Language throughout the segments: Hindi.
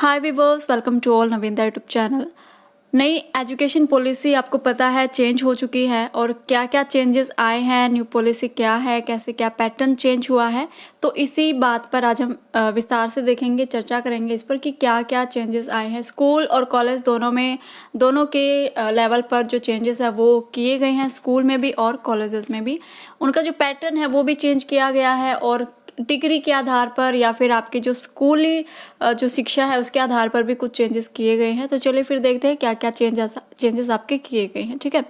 Hi viewers, welcome to all Naveenta YouTube channel. नई एजुकेशन पॉलिसी आपको पता है चेंज हो चुकी है और क्या क्या चेंजेस आए हैं, न्यू पॉलिसी क्या है, कैसे क्या पैटर्न चेंज हुआ है। तो इसी बात पर आज हम विस्तार से देखेंगे, चर्चा करेंगे इस पर कि क्या क्या चेंजेस आए हैं। स्कूल और कॉलेज दोनों के लेवल पर जो चेंजेस है वो किए गए हैं, स्कूल में भी और कॉलेजेस में भी। उनका जो पैटर्न है वो भी चेंज किया गया है और डिग्री के आधार पर या फिर आपकी जो स्कूली जो शिक्षा है उसके आधार पर भी कुछ चेंजेस किए गए हैं। तो चलिए फिर देखते हैं क्या क्या चेंजेस आपके किए गए हैं। ठीक है,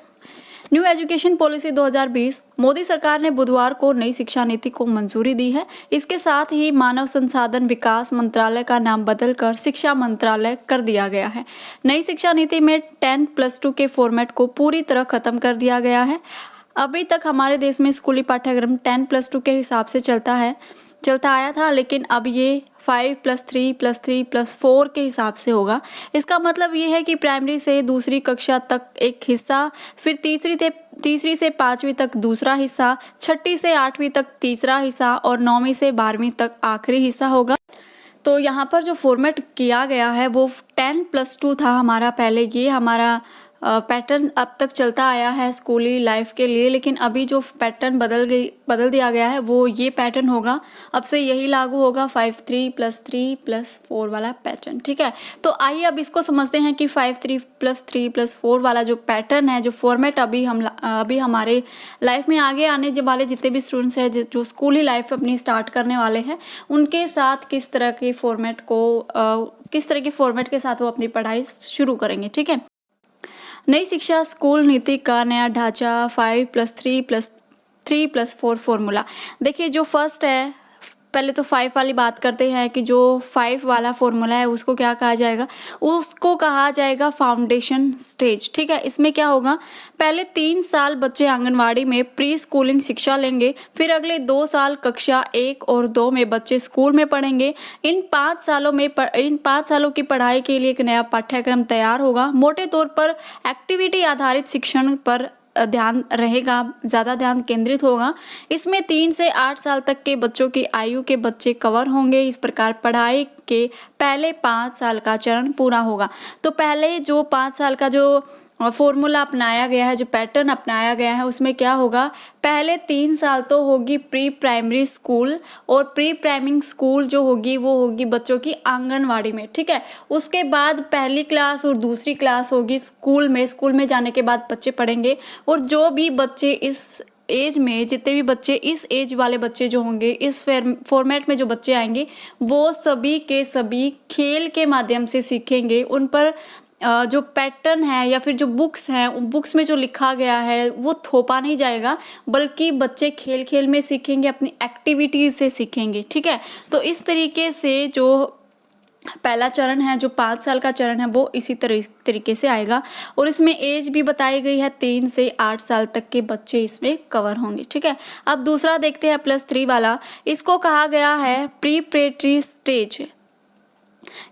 न्यू एजुकेशन पॉलिसी 2020 मोदी सरकार ने बुधवार को नई शिक्षा नीति को मंजूरी दी है। इसके साथ ही मानव संसाधन विकास मंत्रालय का नाम बदलकर शिक्षा मंत्रालय कर दिया गया है। नई शिक्षा नीति में 10+2 के फॉर्मेट को पूरी तरह खत्म कर दिया गया है। अभी तक हमारे देश में स्कूली पाठ्यक्रम 10+2 के हिसाब से चलता आया था, लेकिन अब ये 5+3+3+4 के हिसाब से होगा। इसका मतलब ये है कि प्राइमरी से दूसरी कक्षा तक एक हिस्सा, फिर तीसरी से 5वीं तक दूसरा हिस्सा, छठी से 8वीं तक तीसरा हिस्सा और 9वीं से 12वीं तक आखिरी हिस्सा होगा। तो यहाँ पर जो फॉर्मेट किया गया है वो 10+2 था हमारा पहले। ये हमारा पैटर्न अब तक चलता आया है स्कूली लाइफ के लिए, लेकिन अभी जो पैटर्न बदल दिया गया है वो ये पैटर्न होगा। अब से यही लागू होगा 5+3+3+4 वाला पैटर्न। ठीक है, तो आइए अब इसको समझते हैं कि 5+3+3+4 वाला जो पैटर्न है, जो फॉर्मेट अभी हमारे लाइफ में आगे आने वाले जितने भी स्टूडेंट्स हैं जो स्कूली लाइफ अपनी स्टार्ट करने वाले हैं, उनके साथ किस तरह के फॉर्मेट के साथ वो अपनी पढ़ाई शुरू करेंगे। ठीक है, नई शिक्षा स्कूल नीति का नया ढांचा 5+3+3+4 फॉर्मूला। देखिए, जो फर्स्ट है, पहले तो 5 वाली बात करते हैं कि जो 5 वाला फॉर्मूला है उसको क्या कहा जाएगा। उसको कहा जाएगा फाउंडेशन स्टेज। ठीक है, इसमें क्या होगा, पहले 3 साल बच्चे आंगनवाड़ी में प्री स्कूलिंग शिक्षा लेंगे, फिर अगले 2 साल कक्षा 1 और 2 में बच्चे स्कूल में पढ़ेंगे। इन 5 सालों की पढ़ाई के लिए एक नया पाठ्यक्रम तैयार होगा। मोटे तौर पर एक्टिविटी आधारित शिक्षण पर ध्यान रहेगा, ज़्यादा ध्यान केंद्रित होगा। इसमें 3 से 8 साल तक के बच्चों की आयु के बच्चे कवर होंगे। इस प्रकार पढ़ाई के पहले 5 साल का चरण पूरा होगा। तो पहले जो 5 साल का जो फॉर्मूला अपनाया गया है, जो पैटर्न अपनाया गया है, उसमें क्या होगा, पहले 3 साल तो होगी प्री प्राइमरी स्कूल और प्री प्राइमरी स्कूल जो होगी वो होगी बच्चों की आंगनवाड़ी में। ठीक है, उसके बाद पहली क्लास और दूसरी क्लास होगी स्कूल में जाने के बाद बच्चे पढ़ेंगे। और जो भी बच्चे इस एज में, जितने भी बच्चे इस एज वाले बच्चे जो होंगे, इस फॉर्मेट में जो बच्चे आएंगे, वो सभी के सभी खेल के माध्यम से सीखेंगे। उन पर जो पैटर्न है या फिर जो बुक्स हैं, उन बुक्स में जो लिखा गया है वो थोपा नहीं जाएगा, बल्कि बच्चे खेल खेल में सीखेंगे, अपनी एक्टिविटीज़ से सीखेंगे। ठीक है, तो इस तरीके से जो पहला चरण है, जो 5 साल का चरण है, वो इसी तरीके से आएगा। और इसमें एज भी बताई गई है, 3 से 8 साल तक के बच्चे इसमें कवर होंगे। ठीक है, अब दूसरा देखते हैं +3 वाला। इसको कहा गया है प्रीपरेटरी स्टेज।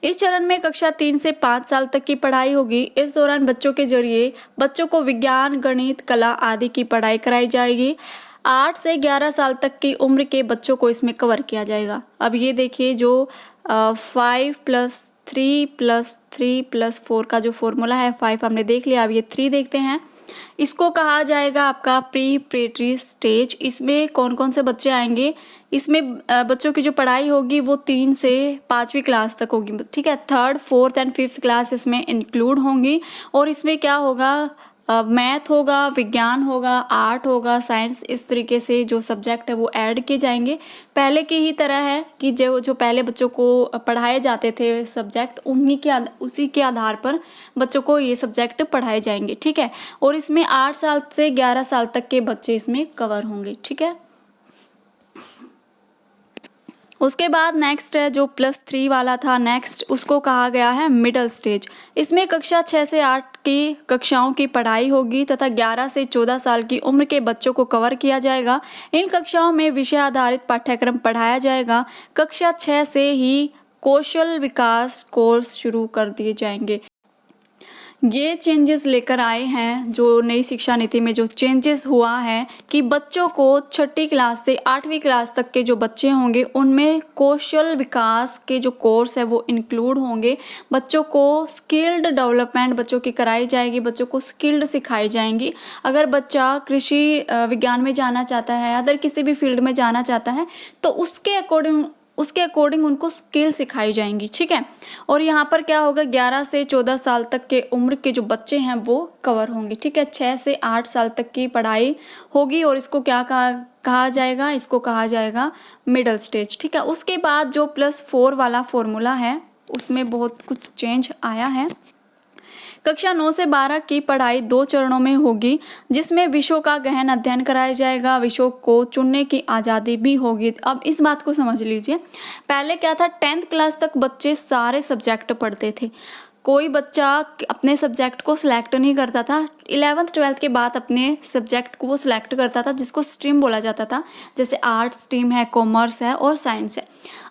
इस चरण में कक्षा 3 से 5 साल तक की पढ़ाई होगी। इस दौरान बच्चों के जरिए बच्चों को विज्ञान, गणित, कला आदि की पढ़ाई कराई जाएगी। 8 से 11 साल तक की उम्र के बच्चों को इसमें कवर किया जाएगा। अब ये देखिए, जो 5+3+3+4 का जो फॉर्मूला है, 5 हमने देख लिया, अब ये 3 देखते हैं। इसको कहा जाएगा आपका प्रीपरेटरी स्टेज। इसमें कौन कौन से बच्चे आएंगे, इसमें बच्चों की जो पढ़ाई होगी वो 3 से 5वीं क्लास तक होगी। ठीक है, 3rd, 4th and 5th class इसमें इंक्लूड होंगी। और इसमें क्या होगा, मैथ होगा, विज्ञान होगा, आर्ट होगा, साइंस, इस तरीके से जो सब्जेक्ट है वो ऐड किए जाएंगे। पहले की ही तरह है कि जो पहले बच्चों को पढ़ाए जाते थे सब्जेक्ट, उसी के आधार पर बच्चों को ये सब्जेक्ट पढ़ाए जाएंगे। ठीक है, और इसमें 8 साल से 11 साल तक के बच्चे इसमें कवर होंगे। ठीक है, उसके बाद नेक्स्ट है जो +3 वाला था, नेक्स्ट उसको कहा गया है मिडल स्टेज। इसमें कक्षा 6 से 8 की कक्षाओं की पढ़ाई होगी तथा 11 से 14 साल की उम्र के बच्चों को कवर किया जाएगा। इन कक्षाओं में विषय आधारित पाठ्यक्रम पढ़ाया जाएगा। कक्षा 6 से ही कौशल विकास कोर्स शुरू कर दिए जाएंगे। ये चेंजेस लेकर आए हैं जो नई शिक्षा नीति में जो चेंजेस हुआ है कि बच्चों को छठी क्लास से 8वीं क्लास तक के जो बच्चे होंगे उनमें कौशल विकास के जो कोर्स है वो इंक्लूड होंगे। बच्चों को स्किल्ड डेवलपमेंट बच्चों की कराई जाएगी, बच्चों को स्किल्ड सिखाई जाएंगी। अगर बच्चा कृषि विज्ञान में जाना चाहता है, अदर किसी भी फील्ड में जाना चाहता है तो उसके अकॉर्डिंग उनको स्किल सिखाई जाएंगी, ठीक है। और यहाँ पर क्या होगा, 11 से 14 साल तक के उम्र के जो बच्चे हैं वो कवर होंगे, ठीक है। 6 से 8 साल तक की पढ़ाई होगी और इसको क्या कहा जाएगा, इसको कहा जाएगा मिडिल स्टेज, ठीक है। उसके बाद जो +4 वाला फॉर्मूला है उसमें बहुत कुछ चेंज आया है। कक्षा 9 से 12 की पढ़ाई 2 चरणों में होगी, जिसमें विषयों का गहन अध्ययन कराया जाएगा, विषयों को चुनने की आज़ादी भी होगी। अब इस बात को समझ लीजिए, पहले क्या था, 10th क्लास तक बच्चे सारे सब्जेक्ट पढ़ते थे, कोई बच्चा अपने सब्जेक्ट को सिलेक्ट नहीं करता था। 11th 12th के बाद अपने सब्जेक्ट को वो सिलेक्ट करता था, जिसको स्ट्रीम बोला जाता था, जैसे आर्ट्स स्ट्रीम है, कॉमर्स है और साइंस है।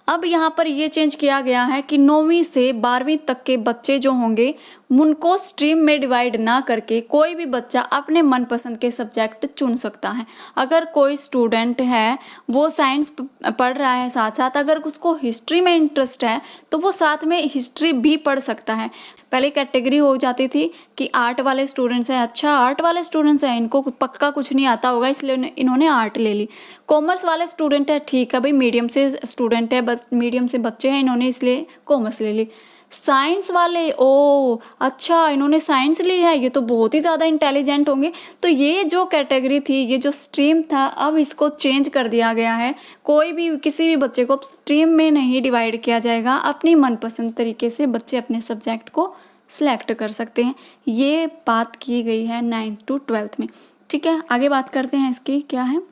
अब यहाँ पर ये चेंज किया गया है कि 9वीं से 12वीं तक के बच्चे जो होंगे उनको स्ट्रीम में डिवाइड ना करके कोई भी बच्चा अपने मनपसंद के सब्जेक्ट चुन सकता है। अगर कोई स्टूडेंट है वो साइंस पढ़ रहा है, साथ साथ अगर उसको हिस्ट्री में इंटरेस्ट है तो वो साथ में हिस्ट्री भी पढ़ सकता है। पहले कैटेगरी हो जाती थी कि आर्ट वाले स्टूडेंट्स हैं, अच्छा आर्ट वाले स्टूडेंट्स हैं, इनको पक्का कुछ नहीं आता होगा इसलिए इन्होंने आर्ट ले ली। कॉमर्स वाले स्टूडेंट है, ठीक है भाई, मीडियम से स्टूडेंट है, मीडियम से बच्चे हैं, इन्होंने इसलिए कॉमर्स ले ली। साइंस वाले, ओ अच्छा इन्होंने साइंस ली है, ये तो बहुत ही ज़्यादा इंटेलिजेंट होंगे। तो ये जो कैटेगरी थी, ये जो स्ट्रीम था, अब इसको चेंज कर दिया गया है। कोई भी किसी भी बच्चे को स्ट्रीम में नहीं डिवाइड किया जाएगा, अपनी मनपसंद तरीके से बच्चे अपने सब्जेक्ट को सिलेक्ट कर सकते हैं। ये बात की गई है 9th to 12th में, ठीक है। आगे बात करते हैं इसकी क्या है।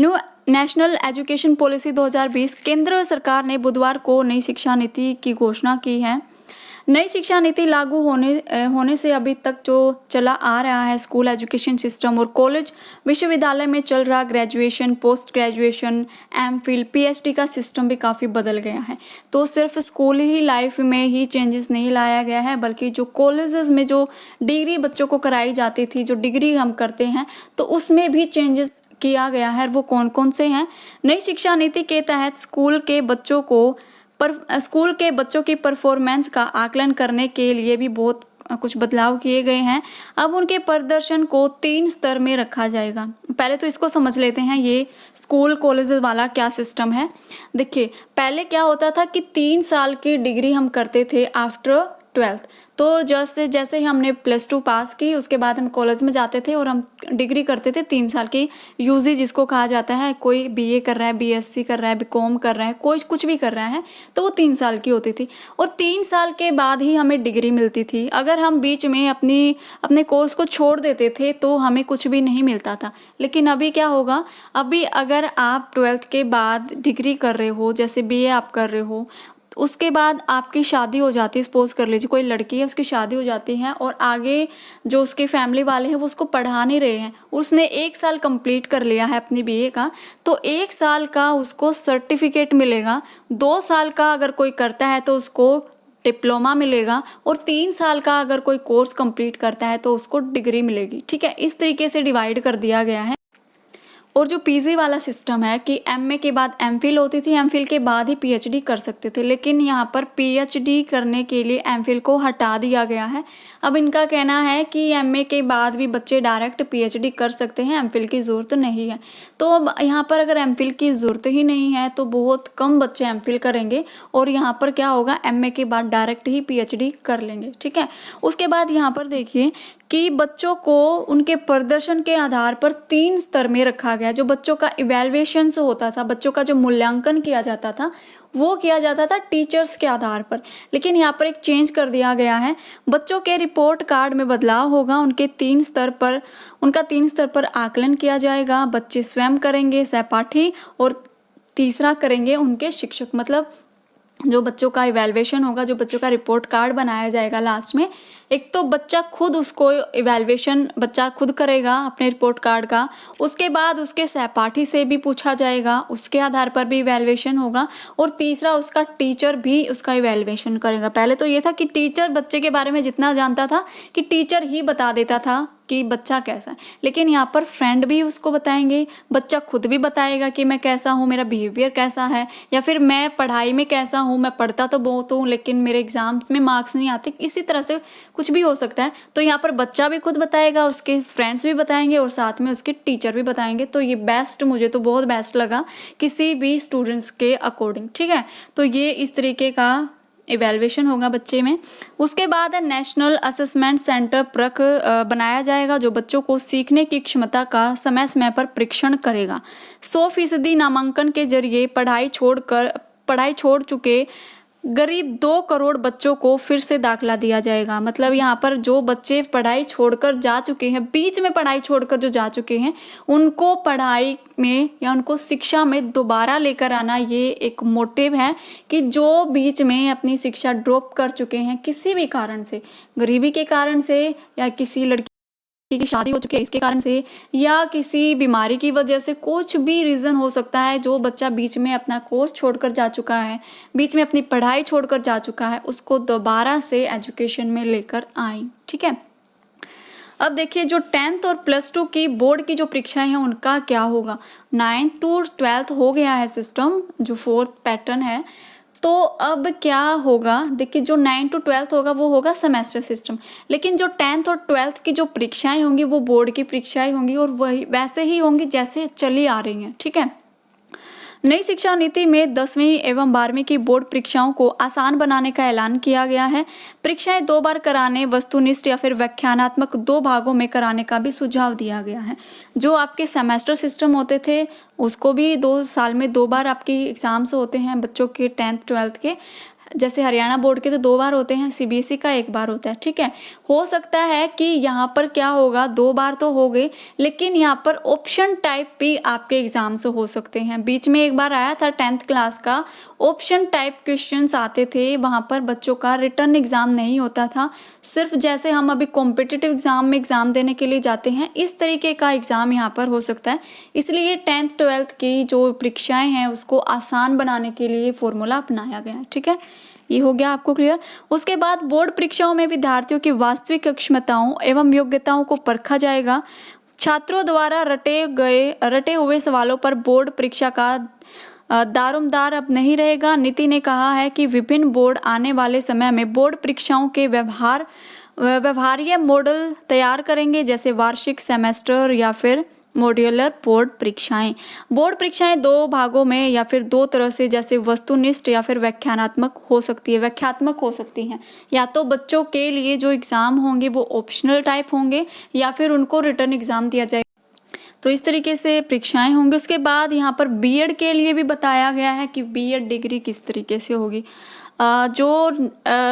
न्यू नेशनल एजुकेशन पॉलिसी 2020, केंद्र सरकार ने बुधवार को नई शिक्षा नीति की घोषणा की है। नई शिक्षा नीति लागू होने से अभी तक जो चला आ रहा है स्कूल एजुकेशन सिस्टम और कॉलेज विश्वविद्यालय में चल रहा graduation, post graduation, MPhil, PhD का सिस्टम भी काफ़ी बदल गया है। तो सिर्फ स्कूल ही लाइफ में ही चेंजेस नहीं लाया गया है, बल्कि जो कॉलेजेस में जो डिग्री बच्चों को कराई जाती थी, जो डिग्री हम करते हैं, तो उसमें भी चेंजेस किया गया है। वो कौन कौन से हैं। नई शिक्षा नीति के तहत स्कूल के बच्चों की परफॉर्मेंस का आकलन करने के लिए भी बहुत कुछ बदलाव किए गए हैं। अब उनके प्रदर्शन को 3 स्तर में रखा जाएगा। पहले तो इसको समझ लेते हैं, ये स्कूल कॉलेज वाला क्या सिस्टम है। देखिए, पहले क्या होता था कि 3 साल की डिग्री हम करते थे आफ्टर 12th। तो जैसे ही हमने +2 पास की, उसके बाद हम कॉलेज में जाते थे और हम डिग्री करते थे 3 साल की, यूजी जिसको कहा जाता है। कोई बीए कर रहा है, बीएससी कर रहा है, बीकॉम कर रहा है, कोई कुछ भी कर रहा है, तो वो 3 साल की होती थी और 3 साल के बाद ही हमें डिग्री मिलती थी। अगर हम बीच में अपने कोर्स को छोड़ देते थे तो हमें कुछ भी नहीं मिलता था। लेकिन अभी क्या होगा, अभी अगर आप 12th के बाद डिग्री कर रहे हो, जैसे बीए आप कर रहे हो, उसके बाद आपकी शादी हो जाती है, सपोज कर लीजिए कोई लड़की है, उसकी शादी हो जाती है और आगे जो उसके फैमिली वाले हैं वो उसको पढ़ा नहीं रहे हैं, उसने 1 साल कंप्लीट कर लिया है अपनी बीए का, तो 1 साल का उसको सर्टिफिकेट मिलेगा। 2 साल का अगर कोई करता है तो उसको डिप्लोमा मिलेगा और 3 साल का अगर कोई कोर्स कंप्लीट करता है तो उसको डिग्री मिलेगी, ठीक है। इस तरीके से डिवाइड कर दिया गया है। और जो पीजी वाला सिस्टम है कि एमए के बाद एमफिल होती थी, एमफिल के बाद ही पीएचडी कर सकते थे, लेकिन यहाँ पर पीएचडी करने के लिए एमफिल को हटा दिया गया है। अब इनका कहना है कि एमए के बाद भी बच्चे डायरेक्ट पीएचडी कर सकते हैं, एमफिल की ज़रूरत नहीं है। तो अब यहाँ पर अगर एमफिल की ज़रूरत ही नहीं है तो बहुत कम बच्चे एमफिल करेंगे और यहाँ पर क्या होगा, एमए के बाद डायरेक्ट ही पीएचडी कर लेंगे, ठीक है। उसके बाद यहाँ पर देखिए कि बच्चों को उनके प्रदर्शन के आधार पर 3 स्तर में रखा गया। जो बच्चों का इवैल्यूएशन होता था, बच्चों का जो मूल्यांकन किया जाता था, वो किया जाता था टीचर्स के आधार पर, लेकिन यहाँ पर एक चेंज कर दिया गया है। बच्चों के रिपोर्ट कार्ड में बदलाव होगा, उनका 3 स्तर पर आकलन किया जाएगा। बच्चे स्वयं करेंगे, सहपाठी, और तीसरा करेंगे उनके शिक्षक। मतलब जो बच्चों का इवैल्यूएशन होगा, जो बच्चों का रिपोर्ट कार्ड बनाया जाएगा, लास्ट में एक तो बच्चा खुद उसको इवैल्यूएशन बच्चा खुद करेगा अपने रिपोर्ट कार्ड का, उसके बाद उसके सहपाठी से भी पूछा जाएगा, उसके आधार पर भी इवैल्यूएशन होगा, और तीसरा उसका टीचर भी उसका इवैल्यूएशन करेगा। पहले तो ये था कि टीचर बच्चे के बारे में जितना जानता था कि टीचर ही बता देता था कि बच्चा कैसा है, लेकिन यहाँ पर फ्रेंड भी उसको बताएंगे, बच्चा खुद भी बताएगा कि मैं कैसा हूँ, मेरा बिहेवियर कैसा है, या फिर मैं पढ़ाई में कैसा हूँ, मैं पढ़ता तो बहुत हूँ लेकिन मेरे एग्जाम्स में मार्क्स नहीं आते, इसी तरह से कुछ भी हो सकता है। तो यहाँ पर बच्चा भी खुद बताएगा, उसके फ्रेंड्स भी बताएंगे और साथ में उसके टीचर भी बताएंगे। तो ये बेस्ट, मुझे तो बहुत बेस्ट लगा किसी भी स्टूडेंट्स के अकॉर्डिंग, ठीक है। तो ये इस तरीके का इवैल्यूएशन होगा बच्चे में। उसके बाद है नेशनल असेसमेंट सेंटर प्रक बनाया जाएगा, जो बच्चों को सीखने की क्षमता का समय समय पर परीक्षण करेगा। 100% नामांकन के जरिए पढ़ाई छोड़ चुके करीब 2 करोड़ बच्चों को फिर से दाखिला दिया जाएगा। मतलब यहाँ पर जो बच्चे पढ़ाई छोड़कर जा चुके हैं, बीच में पढ़ाई छोड़कर जो जा चुके हैं, उनको पढ़ाई में या उनको शिक्षा में दोबारा लेकर आना, ये एक मोटिव है कि जो बीच में अपनी शिक्षा ड्रॉप कर चुके हैं किसी भी कारण से, गरीबी के कारण से, या किसी लड़की की शादी हो चुकी है इसके कारण से, या किसी बीमारी की वजह से, कुछ भी रीज़न हो सकता है, जो बच्चा बीच में अपना कोर्स छोड़कर जा चुका है, बीच में अपनी पढ़ाई छोड़कर जा चुका है, उसको दोबारा से एजुकेशन में लेकर आए, ठीक है। अब देखिए जो 10th और +2 की बोर्ड की जो परीक्षाएं हैं उनका क्या होगा। 9th to 12th हो गया है सिस्टम, जो 4th पैटर्न है। तो अब क्या होगा, देखिए जो 9 to 12th होगा वो होगा सेमेस्टर सिस्टम, लेकिन जो 10th और 12th की जो परीक्षाएं होंगी वो बोर्ड की परीक्षाएं होंगी, और वही वैसे ही होंगी जैसे चली आ रही हैं, ठीक है। नई शिक्षा नीति में 10वीं एवं 12वीं की बोर्ड परीक्षाओं को आसान बनाने का ऐलान किया गया है। परीक्षाएं 2 बार कराने, वस्तुनिष्ठ या फिर व्याख्यानात्मक 2 भागों में कराने का भी सुझाव दिया गया है। जो आपके सेमेस्टर सिस्टम होते थे उसको भी 2 साल में 2 बार आपकी एग्ज़ाम्स होते हैं बच्चों के 10th 12th के। जैसे हरियाणा बोर्ड के तो 2 बार होते हैं, सीबीएसई का 1 बार होता है, ठीक है। हो सकता है कि यहाँ पर क्या होगा, 2 बार तो हो गए, लेकिन यहाँ पर ऑप्शन टाइप भी आपके एग्जाम से हो सकते हैं। बीच में एक बार आया था 10th क्लास का, ऑप्शन टाइप क्वेश्चंस आते थे, वहाँ पर बच्चों का रिटर्न एग्ज़ाम नहीं होता था, सिर्फ जैसे हम अभी कॉम्पिटिटिव एग्ज़ाम में एग्ज़ाम देने के लिए जाते हैं इस तरीके का एग्ज़ाम यहाँ पर हो सकता है। इसलिए 10th 12th की जो परीक्षाएं हैं उसको आसान बनाने के लिए फॉर्मूला अपनाया गया है, ठीक है। ये हो गया आपको क्लियर। उसके बाद बोर्ड परीक्षाओं में विद्यार्थियों की वास्तविक क्षमताओं एवं योग्यताओं को परखा जाएगा। छात्रों द्वारा रटे हुए सवालों पर बोर्ड परीक्षा का दारोमदार अब नहीं रहेगा। नीति ने कहा है कि विभिन्न बोर्ड आने वाले समय में बोर्ड परीक्षाओं के व्यवहार्य मॉडल तैयार करेंगे, जैसे वार्षिक, सेमेस्टर या फिर मॉड्यूलर बोर्ड परीक्षाएं। बोर्ड परीक्षाएं 2 भागों में या फिर 2 तरह से, जैसे वस्तुनिष्ठ या फिर व्याख्यात्मक हो सकती हैं। या तो बच्चों के लिए जो एग्ज़ाम होंगे वो ऑप्शनल टाइप होंगे, या फिर उनको रिटर्न एग्ज़ाम दिया जाएगा। तो इस तरीके से परीक्षाएं होंगी। उसके बाद यहाँ पर बीएड के लिए भी बताया गया है कि बीएड डिग्री किस तरीके से होगी। जो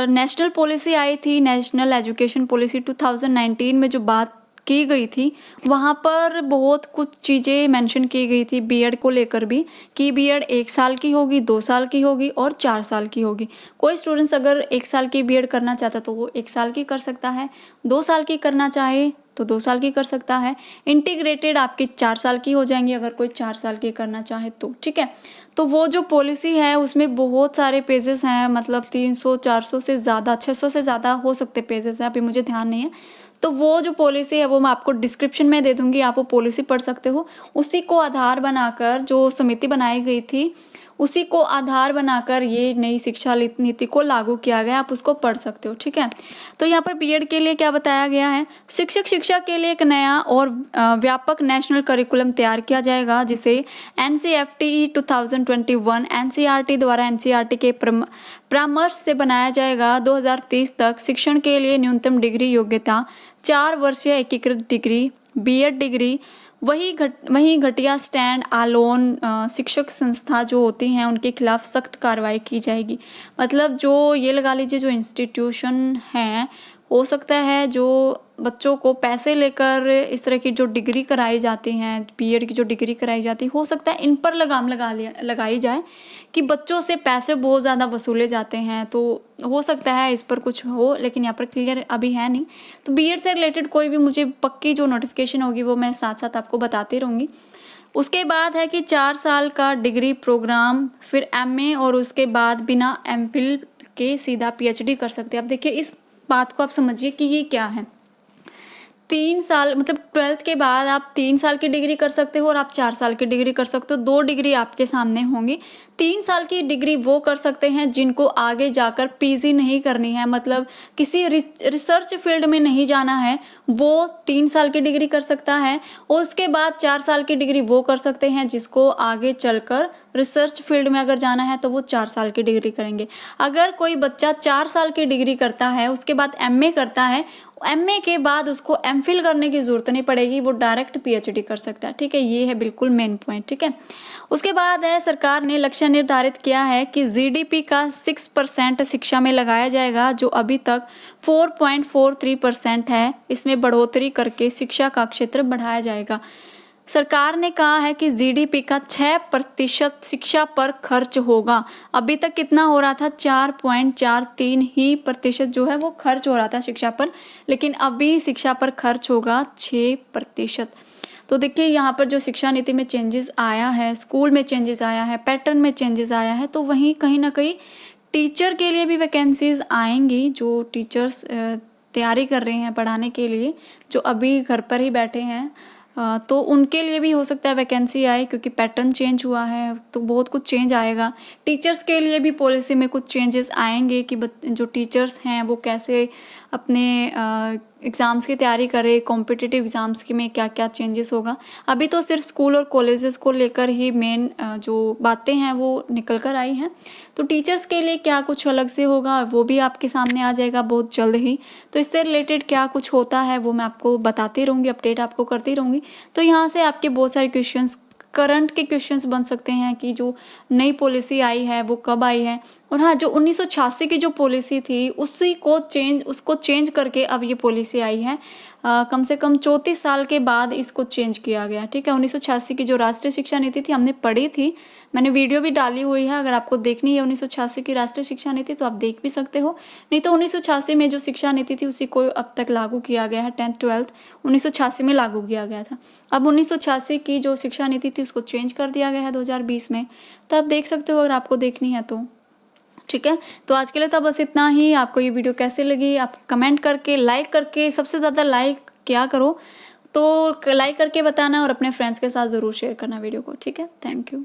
नेशनल पॉलिसी आई थी, नेशनल एजुकेशन पॉलिसी 2019 में जो बात की गई थी, वहाँ पर बहुत कुछ चीज़ें मेंशन की गई थी बीएड को लेकर भी, कि बीएड 1 साल की होगी, 2 साल की होगी और 4 साल की होगी। कोई स्टूडेंट्स अगर 1 साल की बीएड करना चाहता तो वो 1 साल की कर सकता है, 2 साल की करना चाहे तो 2 साल की कर सकता है। इंटीग्रेटेड आपकी 4 साल की हो जाएंगी अगर कोई 4 साल की करना चाहे तो, ठीक है। तो वो जो पॉलिसी है उसमें बहुत सारे पेजेस हैं, मतलब 300 400 से ज़्यादा, 600 से ज़्यादा हो सकते पेजेस हैं, अभी मुझे ध्यान नहीं है। तो वो जो पॉलिसी है वो मैं आपको डिस्क्रिप्शन में दे दूंगी, आप वो पॉलिसी पढ़ सकते हो। उसी को आधार बनाकर जो समिति बनाई गई थी, उसी को आधार बनाकर ये नई शिक्षा नीति को लागू किया गया, आप उसको पढ़ सकते हो, ठीक है। तो यहाँ पर बीएड के लिए क्या बताया गया है, शिक्षक शिक्षा के लिए एक नया और व्यापक नेशनल करिकुलम तैयार किया जाएगा, जिसे NCFTE 2021 NCERT द्वारा NCERT के परामर्श से बनाया जाएगा। 2030 तक शिक्षण के लिए न्यूनतम डिग्री योग्यता 4 वर्षीय एकीकृत डिग्री बीएड डिग्री, वही घटिया स्टैंड अलोन शिक्षक संस्था जो होती हैं उनके खिलाफ सख्त कार्रवाई की जाएगी। मतलब जो ये लगा लीजिए जो इंस्टीट्यूशन हैं हो सकता है जो बच्चों को पैसे लेकर इस तरह की जो डिग्री कराई जाती हैं, बीएड की जो डिग्री कराई जाती है, हो सकता है इन पर लगाम लगाई जाए कि बच्चों से पैसे बहुत ज़्यादा वसूले जाते हैं। तो हो सकता है इस पर कुछ हो, लेकिन यहाँ पर क्लियर अभी है नहीं। तो बीएड से रिलेटेड कोई भी मुझे पक्की जो नोटिफिकेशन होगी वो मैं साथ साथ आपको बताती रहूँगी। उसके बाद है कि 4 साल का डिग्री प्रोग्राम, फिर एमए और उसके बाद बिना एमफिल के सीधा पीएचडी कर सकते हैं। अब देखिए इस बात को आप समझिए कि ये क्या है। 3 साल मतलब 12th के बाद आप 3 साल की डिग्री कर सकते हो और आप 4 साल की डिग्री कर सकते हो। 2 डिग्री आपके सामने होंगी। 3 साल की डिग्री वो कर सकते हैं जिनको आगे जाकर पीजी नहीं करनी है, मतलब किसी रिसर्च फील्ड में नहीं जाना है, वो 3 साल की डिग्री कर सकता है। और उसके बाद 4 साल की डिग्री वो कर सकते हैं जिसको आगे चलकर रिसर्च फील्ड में अगर जाना है तो वो 4 साल की डिग्री करेंगे। अगर कोई बच्चा 4 साल की डिग्री करता है, उसके बाद एमए करता है, एमए के बाद उसको एमफिल करने की ज़रूरत नहीं पड़ेगी, वो डायरेक्ट पीएचडी कर सकता है। ठीक है, ये है बिल्कुल मेन पॉइंट। ठीक है, उसके बाद है सरकार ने लक्ष्य निर्धारित किया है कि जीडीपी का 6% शिक्षा में लगाया जाएगा, जो अभी तक 4.43% है। इसमें बढ़ोतरी करके शिक्षा का क्षेत्र बढ़ाया जाएगा। सरकार ने कहा है कि जीडीपी का 6% शिक्षा पर खर्च होगा। अभी तक कितना हो रहा था, 4.43 ही प्रतिशत जो है वो खर्च हो रहा था शिक्षा पर, लेकिन अभी शिक्षा पर खर्च होगा 6%। तो देखिए यहाँ पर जो शिक्षा नीति में चेंजेस आया है, स्कूल में चेंजेस आया है, पैटर्न में चेंजेस आया है, तो वहीं कहीं ना कहीं टीचर के लिए भी वैकेंसीज आएंगी। जो टीचर्स तैयारी कर रहे हैं पढ़ाने के लिए, जो अभी घर पर ही बैठे हैं, तो उनके लिए भी हो सकता है वैकेंसी आए, क्योंकि पैटर्न चेंज हुआ है तो बहुत कुछ चेंज आएगा। टीचर्स के लिए भी पॉलिसी में कुछ चेंजेस आएंगे कि जो टीचर्स हैं वो कैसे अपने एग्ज़ाम्स की तैयारी करें, कॉम्पिटिटिव एग्ज़ाम्स की में क्या क्या चेंजेस होगा। अभी तो सिर्फ स्कूल और कॉलेजेस को लेकर ही मेन जो बातें हैं वो निकल कर आई हैं। तो टीचर्स के लिए क्या कुछ अलग से होगा वो भी आपके सामने आ जाएगा बहुत जल्द ही। तो इससे रिलेटेड क्या कुछ होता है वो मैं आपको बताती रहूँगी, अपडेट आपको करती रहूँगी। तो यहाँ से आपके बहुत सारे क्वेश्चंस, करंट के क्वेश्चंस बन सकते हैं कि जो नई पॉलिसी आई है वो कब आई है। और हाँ, जो 1986 की जो पॉलिसी थी उसको चेंज करके अब ये पॉलिसी आई है। कम से कम 34 साल के बाद इसको चेंज किया गया। ठीक है, 1986 की जो राष्ट्रीय शिक्षा नीति थी हमने पढ़ी थी, मैंने वीडियो भी डाली हुई है। अगर आपको देखनी है 1986 की राष्ट्रीय शिक्षा नीति तो आप देख भी सकते हो। नहीं तो 1986 में जो शिक्षा नीति थी उसी को अब तक लागू किया गया है। 10th 12th 1986 में लागू किया गया था। अब 1986 की जो शिक्षा नीति थी उसको चेंज कर दिया गया है 2020 में। तो आप देख सकते हो अगर आपको देखनी है तो। ठीक है, तो आज के लिए तो बस इतना ही। आपको ये वीडियो कैसे लगी आप कमेंट करके, लाइक करके, सबसे ज़्यादा लाइक क्या करो तो लाइक करके बताना और अपने फ्रेंड्स के साथ ज़रूर शेयर करना वीडियो को। ठीक है, थैंक यू।